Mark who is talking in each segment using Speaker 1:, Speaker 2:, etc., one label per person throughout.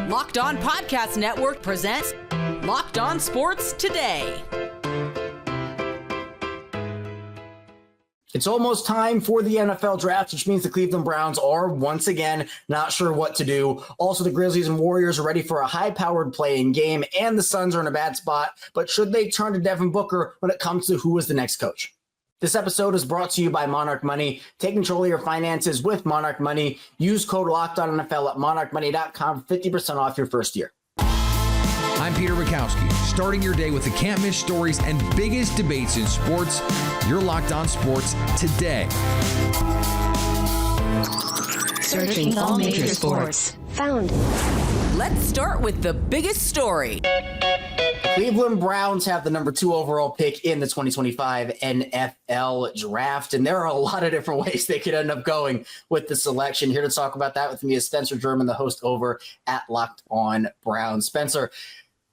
Speaker 1: Locked On Podcast Network presents Locked On Sports Today.
Speaker 2: It's almost time for the NFL draft, which means the Cleveland Browns are once again not sure what to do. Also, the Grizzlies and Warriors are ready for a high-powered playing game, and the Suns are in a bad spot. But should they turn to Devin Booker when it comes to who is the next coach? This episode is brought to you by Monarch Money. Take control of your finances with Monarch Money. Use code LOCKEDONNFL at monarchmoney.com for 50% off your first year.
Speaker 3: I'm Peter Bukowski, starting your day with the can't-miss stories and biggest debates in sports. You're Locked On Sports Today.
Speaker 4: Searching all major sports. Found.
Speaker 1: Let's start with the biggest story.
Speaker 2: Cleveland Browns have the number 2 overall pick in the 2025 NFL draft, and there are a lot of different ways they could end up going with the selection. Here to talk about that with me is Spencer German, the host over at Locked On Browns. Spencer,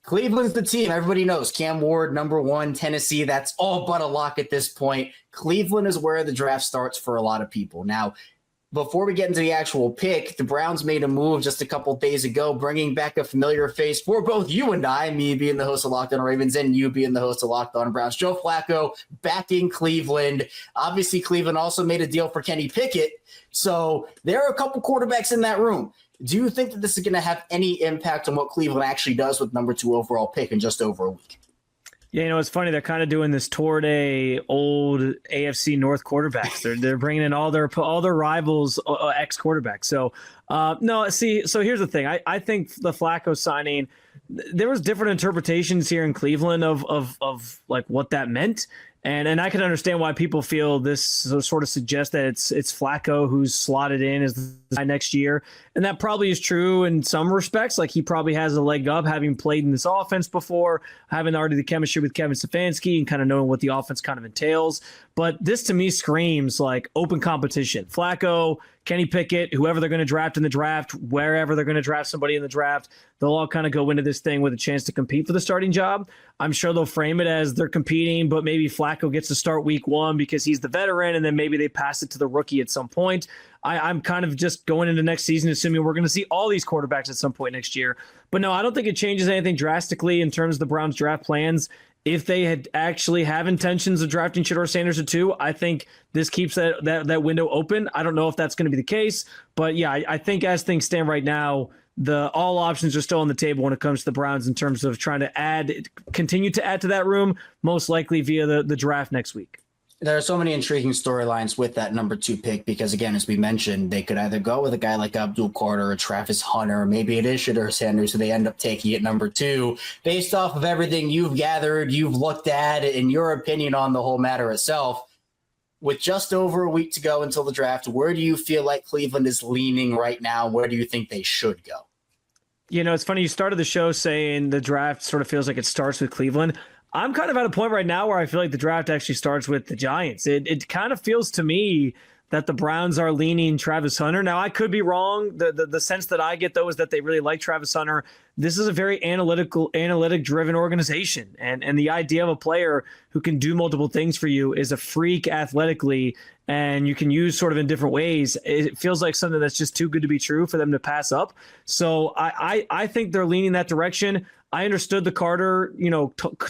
Speaker 2: Cleveland's the team. Everybody knows Cam Ward, number 1, Tennessee. That's all but a lock at this point. Cleveland is where the draft starts for a lot of people. Now, before we get into the actual pick, the Browns made a move just a couple days ago, bringing back a familiar face for both you and I, me being the host of Locked On Ravens and you being the host of Locked On Browns. Joe Flacco back in Cleveland. Obviously, Cleveland also made a deal for Kenny Pickett. So there are a couple quarterbacks in that room. Do you think that this is going to have any impact on what Cleveland actually does with number 2 overall pick in just over a week?
Speaker 5: Yeah, you know, it's funny. They're kind of doing this tour de old AFC North quarterbacks. They're bringing in all their rivals, ex quarterbacks. So so here's the thing. I think the Flacco signing, there was different interpretations here in Cleveland of like what that meant. And I can understand why people feel this sort of suggests that it's Flacco who's slotted in as the guy next year. And that probably is true in some respects. Like, he probably has a leg up, having played in this offense before, having already the chemistry with Kevin Stefanski and kind of knowing what the offense kind of entails. But this to me screams like open competition. Flacco, Kenny Pickett, whoever they're going to draft in the draft, wherever they're going to draft somebody in the draft, they'll all kind of go into this thing with a chance to compete for the starting job. I'm sure they'll frame it as they're competing, but maybe Flacco gets to start week 1 because he's the veteran, and then maybe they pass it to the rookie at some point. I'm kind of just going into next season assuming we're going to see all these quarterbacks at some point next year. But no, I don't think it changes anything drastically in terms of the Browns draft plans. If they had actually have intentions of drafting Shedeur Sanders at 2, I think this keeps that window open. I don't know if that's going to be the case, but yeah, I think as things stand right now, all options are still on the table when it comes to the Browns in terms of trying to continue to add to that room, most likely via the draft next week.
Speaker 2: There are so many intriguing storylines with that number 2 pick because, again, as we mentioned, they could either go with a guy like Abdul Carter or Travis Hunter. Maybe it is Shedeur Sanders who they end up taking at number 2. Based off of everything you've gathered, you've looked at, and your opinion on the whole matter itself, with just over a week to go until the draft, where do you feel like Cleveland is leaning right now? Where do you think they should go?
Speaker 5: You know, it's funny. You started the show saying the draft sort of feels like it starts with Cleveland. I'm kind of at a point right now where I feel like the draft actually starts with the Giants. It kind of feels to me that the Browns are leaning Travis Hunter. Now, I could be wrong. The sense that I get, though, is that they really like Travis Hunter. This is a very analytic-driven organization, and the idea of a player who can do multiple things for you is a freak athletically, and you can use sort of in different ways. It feels like something that's just too good to be true for them to pass up. So I think they're leaning that direction. I understood the Carter,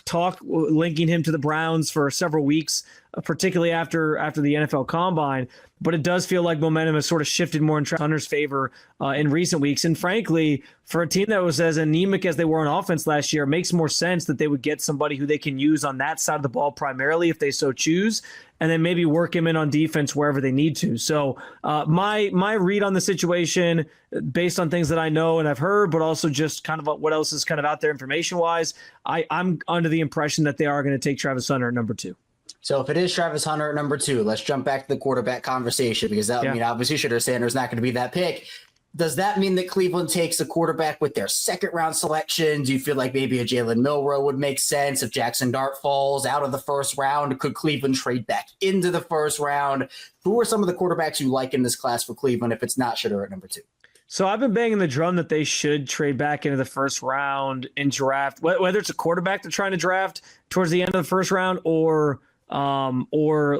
Speaker 5: talk linking him to the Browns for several weeks, particularly after the NFL Combine. But it does feel like momentum has sort of shifted more in Hunter's favor in recent weeks. And frankly, for a team that was as anemic as they were on offense last year, it makes more sense that they would get somebody who they can use on that side of the ball primarily if they so choose, and then maybe work him in on defense wherever they need to. So my read on the situation, based on things that I know and I've heard, but also just kind of what else is kind of out there information-wise, I'm under the impression that they are going to take Travis Hunter at number 2.
Speaker 2: So if it is Travis Hunter at number 2, let's jump back to the quarterback conversation because that would mean obviously Shedeur Sanders not going to be that pick. Does that mean that Cleveland takes a quarterback with their second-round selection? Do you feel like maybe a Jalen Milroe would make sense? If Jackson Dart falls out of the first round, could Cleveland trade back into the first round? Who are some of the quarterbacks you like in this class for Cleveland if it's not Shedeur at number 2?
Speaker 5: So I've been banging the drum that they should trade back into the first round in draft, whether it's a quarterback they're trying to draft towards the end of the first round or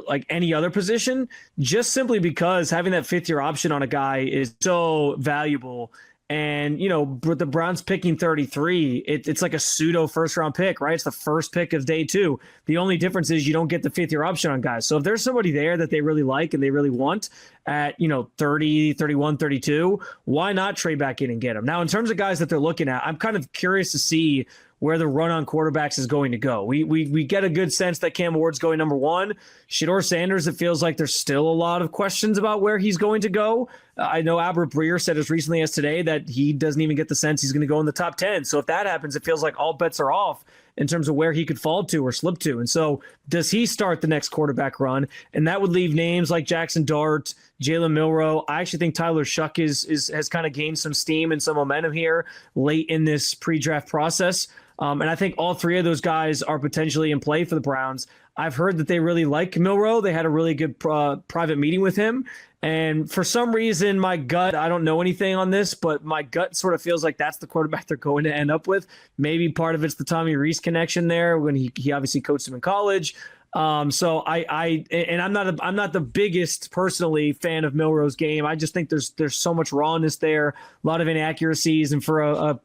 Speaker 5: like any other position, just simply because having that 5th-year option on a guy is so valuable. And, with the Browns picking 33, it's like a pseudo first-round pick, right? It's the first pick of day 2. The only difference is you don't get the fifth-year option on guys. So if there's somebody there that they really like and they really want at, 30, 31, 32, why not trade back in and get them? Now, in terms of guys that they're looking at, I'm kind of curious to see where the run on quarterbacks is going to go. We get a good sense that Cam Ward's going number 1. Shedeur Sanders, it feels like there's still a lot of questions about where he's going to go. I know Albert Breer said as recently as today that he doesn't even get the sense he's going to go in the top 10. So if that happens, it feels like all bets are off in terms of where he could fall to or slip to. And so does he start the next quarterback run? And that would leave names like Jackson Dart, Jalen Milroe. I actually think Tyler Shuck has kind of gained some steam and some momentum here late in this pre-draft process. And I think all 3 of those guys are potentially in play for the Browns. I've heard that they really like Milroe. They had a really good private meeting with him. And for some reason, my gut, I don't know anything on this, but my gut sort of feels like that's the quarterback they're going to end up with. Maybe part of it's the Tommy Rees connection there when he obviously coached him in college. So I'm not the biggest personally fan of Milroe's game. I just think there's so much rawness there, a lot of inaccuracies, and for a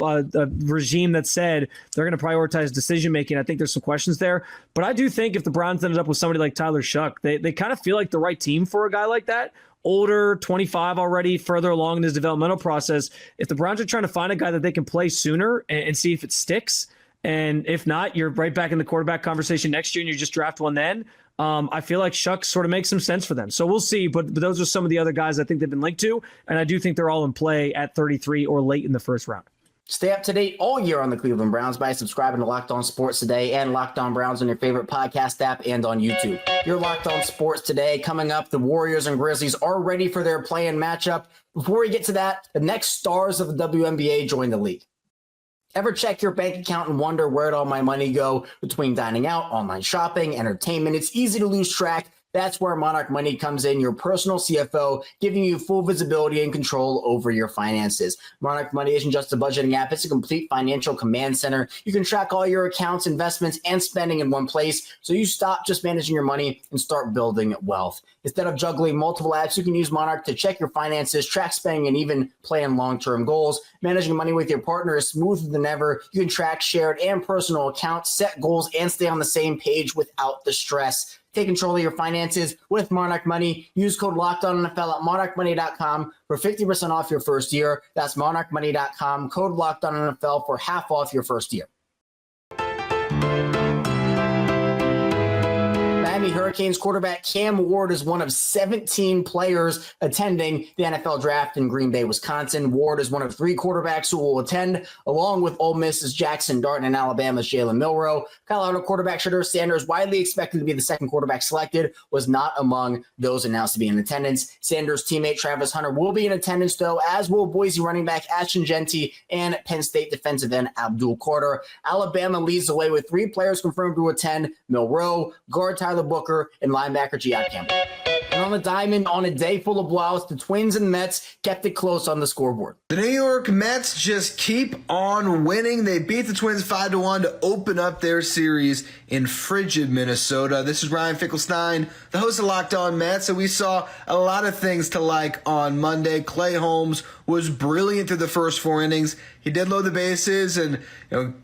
Speaker 5: regime that said they're going to prioritize decision making, I think there's some questions there. But I do think if the Browns ended up with somebody like Tyler Shuck, they kind of feel like the right team for a guy like that. Older, 25 already, further along in his developmental process. If the Browns are trying to find a guy that they can play sooner and see if it sticks, and if not, you're right back in the quarterback conversation next year and you just draft one then. I feel like Shuck sort of makes some sense for them. So we'll see. But those are some of the other guys I think they've been linked to. And I do think they're all in play at 33 or late in the first round.
Speaker 2: Stay up to date all year on the Cleveland Browns by subscribing to Locked On Sports Today and Locked On Browns on your favorite podcast app and on YouTube. You're Locked On Sports Today. Coming up, the Warriors and Grizzlies are ready for their play-in matchup. Before we get to that, the next stars of the WNBA join the league. Ever check your bank account and wonder where'd all my money go between dining out, online shopping, entertainment? It's easy to lose track. That's where Monarch Money comes in, your personal CFO, giving you full visibility and control over your finances. Monarch Money isn't just a budgeting app, it's a complete financial command center. You can track all your accounts, investments, and spending in one place, so you stop just managing your money and start building wealth. Instead of juggling multiple apps, you can use Monarch to check your finances, track spending, and even plan long-term goals. Managing money with your partner is smoother than ever. You can track shared and personal accounts, set goals, and stay on the same page without the stress. Take control of your finances with Monarch Money. Use code LOCKEDONNFL at monarchmoney.com for 50% off your first year. That's monarchmoney.com. Code LOCKEDONNFL for half off your first year. Miami Hurricanes quarterback Cam Ward is one of 17 players attending the NFL draft in Green Bay, Wisconsin. Ward is one of 3 quarterbacks who will attend, along with Ole Miss's Jackson Dart and Alabama's Jalen Milroe. Colorado quarterback Shedeur Sanders, widely expected to be the second quarterback selected, was not among those announced to be in attendance. Sanders' teammate Travis Hunter will be in attendance, though, as will Boise running back Ashton Genty and Penn State defensive end Abdul Carter. Alabama leads the way with 3 players confirmed to attend: Milroe, guard Tyler Booker, and linebacker G.I. Campbell. And on the diamond, on a day full of blowouts, the Twins and Mets kept it close on the scoreboard.
Speaker 6: The New York Mets just keep on winning. They beat the Twins 5-1 to open up their series in frigid Minnesota. This is Ryan Finkelstein, the host of Locked On Mets, and we saw a lot of things to like on Monday. Clay Holmes was brilliant through the first 4 innings. He did load the bases and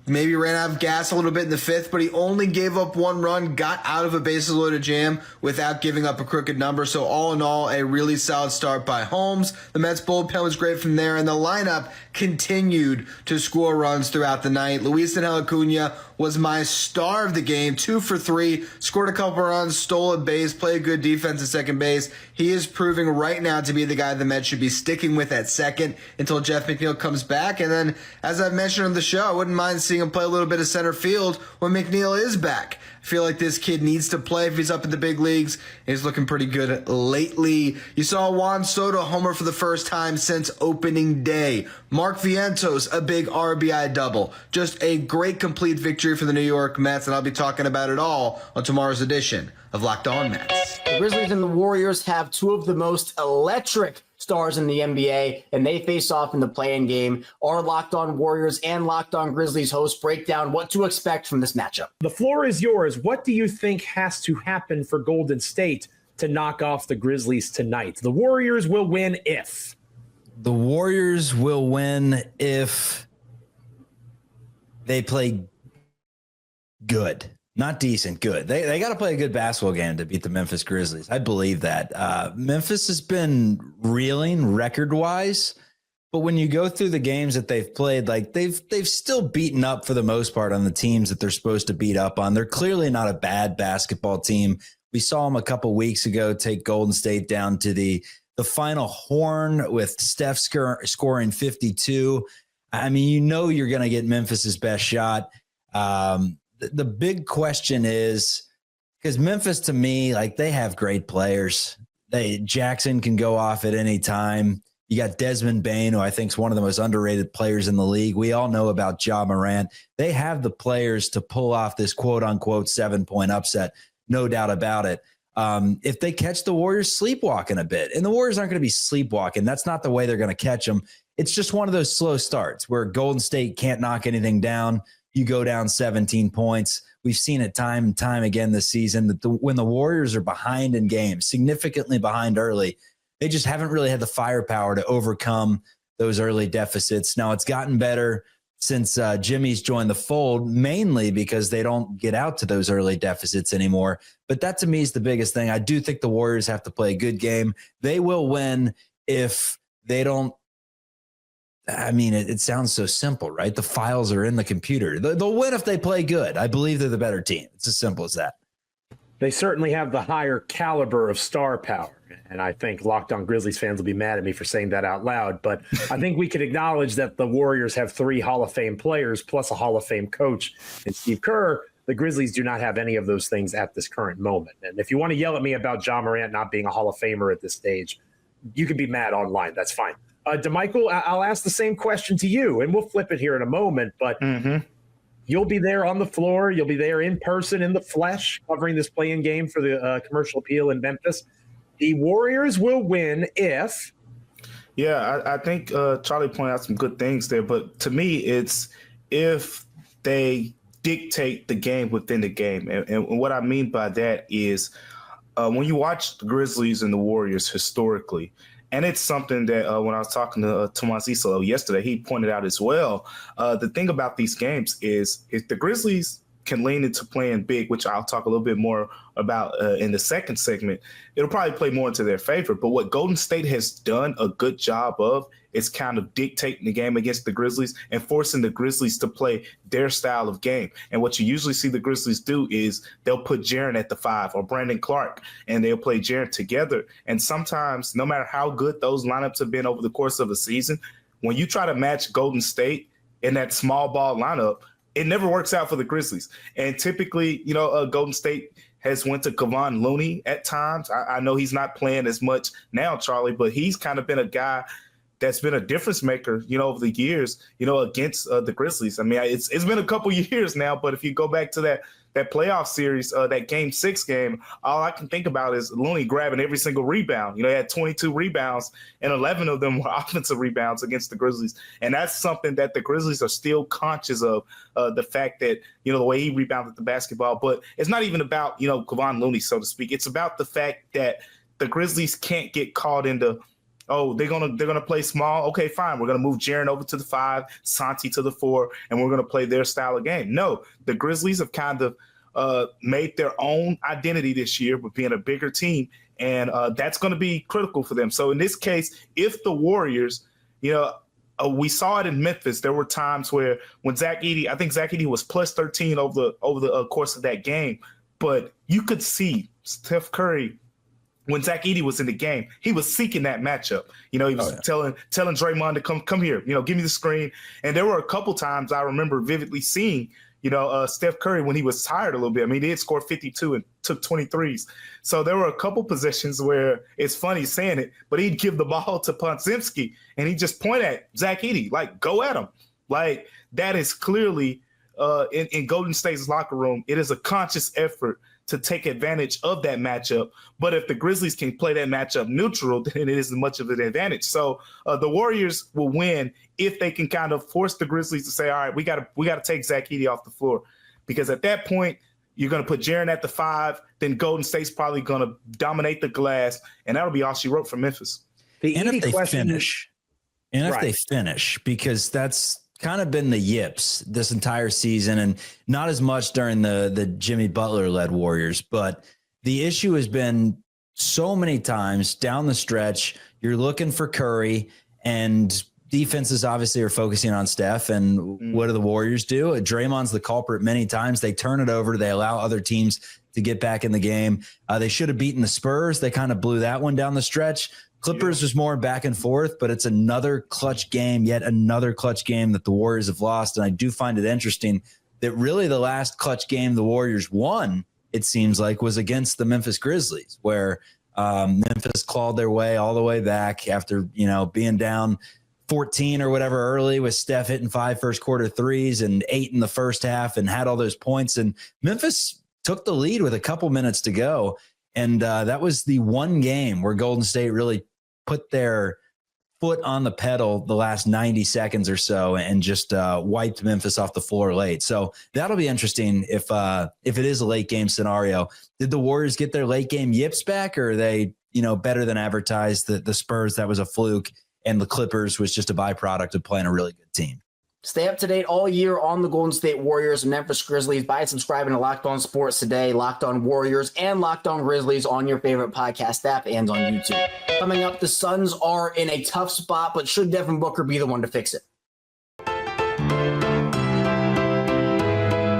Speaker 6: maybe ran out of gas a little bit in the 5th, but he only gave up 1 run, got out of a bases-loaded jam without giving up a crooked number. So all in all, a really solid start by Holmes. The Mets' bullpen was great from there, and the lineup continued to score runs throughout the night. Luis Angel Acuna was my star of the game, 2 for 3, scored a couple runs, stole a base, played good defense at second base. He is proving right now to be the guy the Mets should be sticking with at second until Jeff McNeil comes back. And then, as I've mentioned on the show, I wouldn't mind seeing him play a little bit of center field when McNeil is back. I feel like this kid needs to play if he's up in the big leagues. He's looking pretty good lately. You saw Juan Soto homer for the first time since opening day. Mark Vientos, a big RBI double. Just a great complete victory for the New York Mets, and I'll be talking about it all on tomorrow's edition of Locked On Mets.
Speaker 2: The Grizzlies and the Warriors have 2 of the most electric stars in the NBA, and they face off in the play-in game. Our Locked On Warriors and Locked On Grizzlies hosts break down what to expect from this matchup.
Speaker 7: The floor is yours. What do you think has to happen for Golden State to knock off the Grizzlies tonight? The Warriors will win if.
Speaker 8: The Warriors will win if they play good, not decent, good. They got to play a good basketball game to beat the Memphis Grizzlies. I believe that. Memphis has been reeling record-wise, but when you go through the games that they've played, like they've still beaten up for the most part on the teams that they're supposed to beat up on. They're clearly not a bad basketball team. We saw them a couple weeks ago take Golden State down to the final horn with Steph scoring 52. I mean, you're going to get Memphis's best shot. The big question is, because Memphis, to me, like, they have great players. Jackson can go off at any time. You got Desmond Bane, who I think is one of the most underrated players in the league. We all know about Ja Morant. They have the players to pull off this quote-unquote 7-point upset, no doubt about it. If they catch the Warriors sleepwalking a bit, and the Warriors aren't going to be sleepwalking, that's not the way they're going to catch them. It's just one of those slow starts where Golden State can't knock anything down. You go down 17 points. We've seen it time and time again this season that when the Warriors are behind in games, significantly behind early, they just haven't really had the firepower to overcome those early deficits. Now, it's gotten better since Jimmy's joined the fold, mainly because they don't get out to those early deficits anymore. But that, to me, is the biggest thing. I do think the Warriors have to play a good game. They will win if they don't. I mean, it sounds so simple, right? The files are in the computer. They'll win if they play good. I believe they're the better team. It's as simple as that.
Speaker 7: They certainly have the higher caliber of star power. And I think Locked On Grizzlies fans will be mad at me for saying that out loud. But I think we could acknowledge that the Warriors have 3 Hall of Fame players plus a Hall of Fame coach and Steve Kerr. The Grizzlies do not have any of those things at this current moment. And if you want to yell at me about Ja Morant not being a Hall of Famer at this stage, you can be mad online. That's fine. DeMichael, I'll ask the same question to you, and we'll flip it here in a moment. But you'll be there on the floor. You'll be there in person, in the flesh, covering this play-in game for the commercial appeal in Memphis. The Warriors will win if.
Speaker 9: Yeah, I think Charlie pointed out some good things there. But to me, it's if they dictate the game within the game. And what I mean by that is when you watch the Grizzlies and the Warriors historically, and it's something that when I was talking to Tomas Isolo yesterday, he pointed out as well. The thing about these games is if the Grizzlies can lean into playing big, which I'll talk a little bit more about in the second segment, it'll probably play more into their favor. But what Golden State has done a good job of is kind of dictating the game against the Grizzlies and forcing the Grizzlies to play their style of game. And what you usually see the Grizzlies do is they'll put Jaren at the 5 or Brandon Clark, and they'll play Jaren together. And sometimes, no matter how good those lineups have been over the course of a season, when you try to match Golden State in that small ball lineup, it never works out for the Grizzlies. And typically, Golden State has went to Kevon Looney at times. I know he's not playing as much now, Charlie, but he's kind of been a guy that's been a difference maker, over the years, against the Grizzlies. I mean, it's been a couple years now, but if you go back to that playoff series, that Game 6 game, all I can think about is Looney grabbing every single rebound. He had 22 rebounds, and 11 of them were offensive rebounds against the Grizzlies. And that's something that the Grizzlies are still conscious of, the fact that, the way he rebounded the basketball. But it's not even about, Kevon Looney, so to speak. It's about the fact that the Grizzlies can't get caught into, they're gonna play small. Okay, fine. We're gonna move Jaren over to the 5, Santi to the 4, and we're gonna play their style of game. No, the Grizzlies have kind of made their own identity this year with being a bigger team, and that's going to be critical for them. So in this case, if the Warriors, we saw it in Memphis. There were times where when Zach Edey was plus 13 over the course of that game, but you could see Steph Curry. When Zach Edey was in the game, he was seeking that matchup. He was telling Draymond to come here, give me the screen. And there were a couple times I remember vividly seeing, Steph Curry when he was tired a little bit. I mean, he did score 52 and took 23s. So there were a couple possessions where it's funny saying it, but he'd give the ball to Podziemski and he'd just point at Zach Edey, like, go at him. Like, that is clearly in Golden State's locker room, it is a conscious effort to take advantage of that matchup. But if the Grizzlies can play that matchup neutral, then it isn't much of an advantage. So the Warriors will win if they can kind of force the Grizzlies to say, all right, we got to take Zach Edey off the floor. Because at that point, you're going to put Jaren at the 5, then Golden State's probably going to dominate the glass, and that'll be all she wrote for Memphis.
Speaker 8: And if they finish, And if they finish, because that's kind of been the yips this entire season, and not as much during the Jimmy Butler-led Warriors. But the issue has been so many times down the stretch, you're looking for Curry, and defenses obviously are focusing on Steph. And what do the Warriors do? Draymond's the culprit many times. They turn it over. They allow other teams to get back in the game. They should have beaten the Spurs. They kind of blew that one down the stretch. Clippers was more back and forth, but it's another clutch game, yet another clutch game that the Warriors have lost. And I do find it interesting that really the last clutch game the Warriors won, it seems like, was against the Memphis Grizzlies, where Memphis clawed their way all the way back after, being down 14 or whatever early, with Steph hitting 5 first quarter threes and 8 in the first half, and had all those points. And Memphis took the lead with a couple minutes to go. And that was the one game where Golden State really put their foot on the pedal the last 90 seconds or so and just wiped Memphis off the floor late. So that'll be interesting if it is a late game scenario. Did the Warriors get their late game yips back, or are they, better than advertised? The Spurs, that was a fluke, and the Clippers was just a byproduct of playing a really good team.
Speaker 2: Stay up to date all year on the Golden State Warriors and Memphis Grizzlies by subscribing to Locked On Sports Today, Locked On Warriors, and Locked On Grizzlies on your favorite podcast app and on YouTube. Coming up, the Suns are in a tough spot, but should Devin Booker be the one to fix it?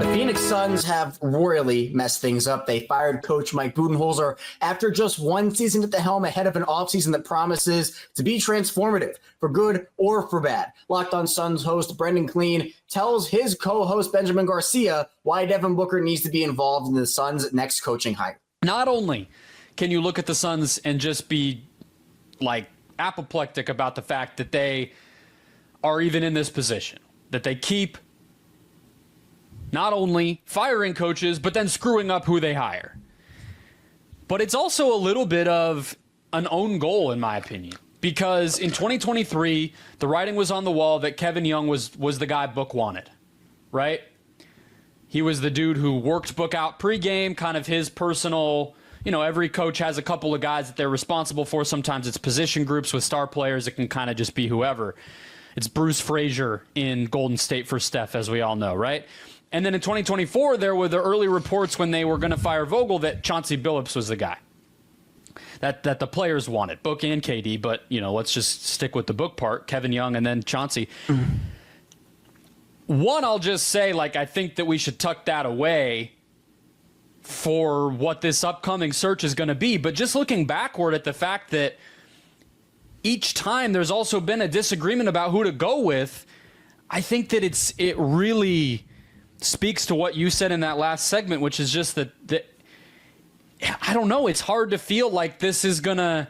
Speaker 2: The Phoenix Suns have royally messed things up. They fired coach Mike Budenholzer after just one season at the helm, ahead of an offseason that promises to be transformative for good or for bad. Locked On Suns host Brendan Clean tells his co-host Benjamin Garcia why Devin Booker needs to be involved in the Suns' next coaching hire.
Speaker 10: Not only can you look at the Suns and just be apoplectic about the fact that they are even in this position, that they keep not only firing coaches, but then screwing up who they hire. But it's also a little bit of an own goal, in my opinion, because in 2023, the writing was on the wall that Kevin Young was the guy Book wanted, right? He was the dude who worked Book out pregame, kind of his personal, every coach has a couple of guys that they're responsible for. Sometimes it's position groups with star players. It can kind of just be whoever. It's Bruce Frazier in Golden State for Steph, as we all know, right? And then in 2024, there were the early reports when they were going to fire Vogel that Chauncey Billups was the guy that the players wanted, Book and KD. But, let's just stick with the Book part, Kevin Young and then Chauncey. One, I'll just say, I think that we should tuck that away for what this upcoming search is going to be. But just looking backward at the fact that each time there's also been a disagreement about who to go with, I think that it really speaks to what you said in that last segment, which is just that I don't know, it's hard to feel like this is going to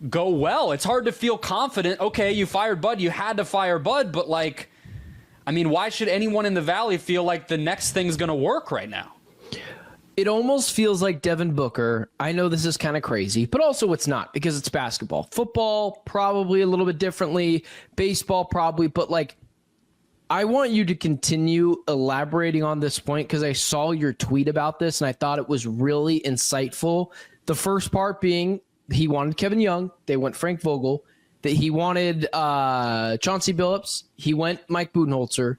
Speaker 10: go well. It's hard to feel confident. Okay, you fired Bud, you had to fire Bud, but why should anyone in the Valley feel like the next thing's going to work right now?
Speaker 11: It almost feels like Devin Booker. I know this is kind of crazy, but also it's not, because it's basketball. Football, probably a little bit differently. Baseball, probably. But I want you to continue elaborating on this point, because I saw your tweet about this and I thought it was really insightful. The first part being he wanted Kevin Young. They went Frank Vogel. That he wanted Chauncey Billups. He went Mike Budenholzer.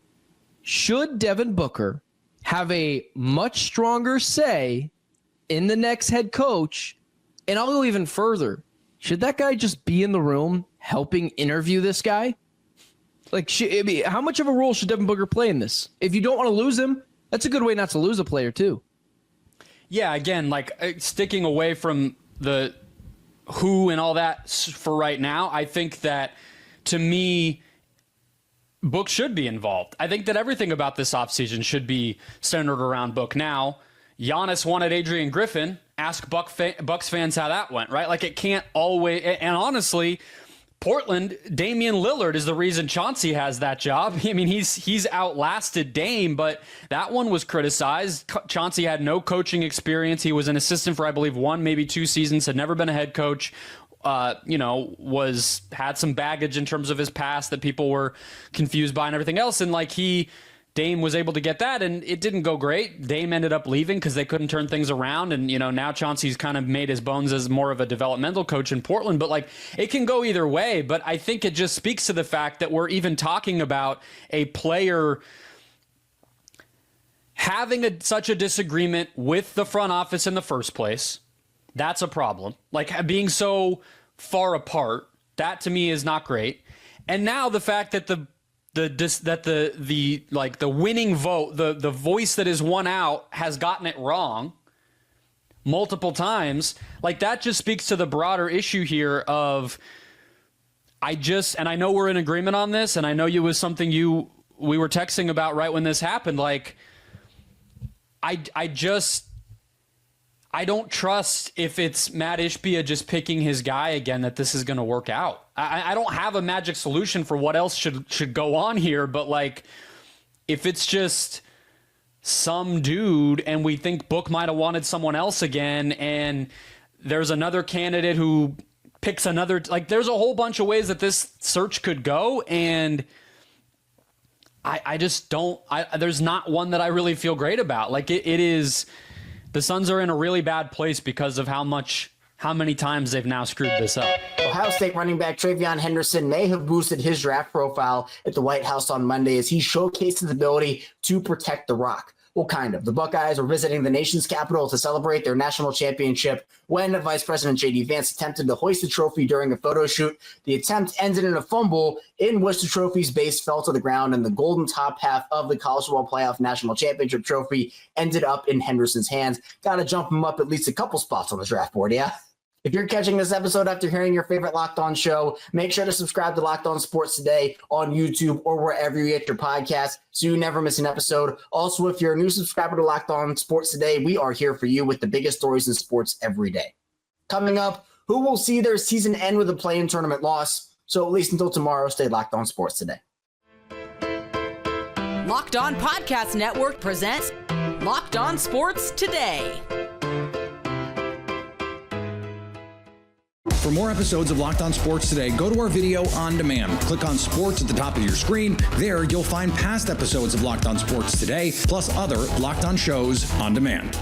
Speaker 11: Should Devin Booker have a much stronger say in the next head coach? And I'll go even further. Should that guy just be in the room helping interview this guy? How much of a role should Devin Booker play in this? If you don't want to lose him, that's a good way not to lose a player too.
Speaker 10: Yeah, again, sticking away from the who and all that for right now, I think that, to me, Book should be involved. I think that everything about this offseason should be centered around Book. Now, Giannis wanted Adrian Griffin. Ask Bucks fans how that went, right? It can't always... And honestly, Portland, Damian Lillard is the reason Chauncey has that job. He's outlasted Dame, but that one was criticized. Chauncey had no coaching experience. He was an assistant for, I believe, 1, maybe 2 seasons, had never been a head coach. Had some baggage in terms of his past that people were confused by and everything else. And he Dame was able to get that, and it didn't go great. Dame ended up leaving because they couldn't turn things around, and now Chauncey's kind of made his bones as more of a developmental coach in Portland. But like, it can go either way. But I think it just speaks to the fact that we're even talking about a player having such a disagreement with the front office in the first place. That's a problem. Like, being so far apart, that to me is not great. And now the fact that the winning vote, the voice that is won out has gotten it wrong multiple times, like, that just speaks to the broader issue here of, and I know we're in agreement on this, and I know it was something we were texting about right when this happened. Like, I don't trust, if it's Matt Ishbia just picking his guy again, that this is going to work out. I don't have a magic solution for what else should go on here, but like, if it's just some dude and we think Book might have wanted someone else again, and there's another candidate who picks another, like, there's a whole bunch of ways that this search could go, and I just don't, there's not one that I really feel great about. Like, it is, the Suns are in a really bad place because of how many times they've now screwed this up.
Speaker 2: Ohio State running back Travion Henderson may have boosted his draft profile at the White House on Monday as he showcased his ability to protect the rock. Well, kind of. The Buckeyes were visiting the nation's capital to celebrate their national championship when Vice President J.D. Vance attempted to hoist the trophy during a photo shoot. The attempt ended in a fumble in which the trophy's base fell to the ground, and the golden top half of the College Football Playoff National Championship trophy ended up in Henderson's hands. Got to jump him up at least a couple spots on the draft board, yeah? If you're catching this episode after hearing your favorite Locked On show, make sure to subscribe to Locked On Sports Today on YouTube or wherever you get your podcasts so you never miss an episode. Also, if you're a new subscriber to Locked On Sports Today, we are here for you with the biggest stories in sports every day. Coming up, who will see their season end with a play-in tournament loss? So at least until tomorrow, stay Locked On Sports Today.
Speaker 1: Locked On Podcast Network presents Locked On Sports Today.
Speaker 3: For more episodes of Locked On Sports Today, go to our video on demand. Click on Sports at the top of your screen. There, you'll find past episodes of Locked On Sports Today, plus other Locked On shows on demand.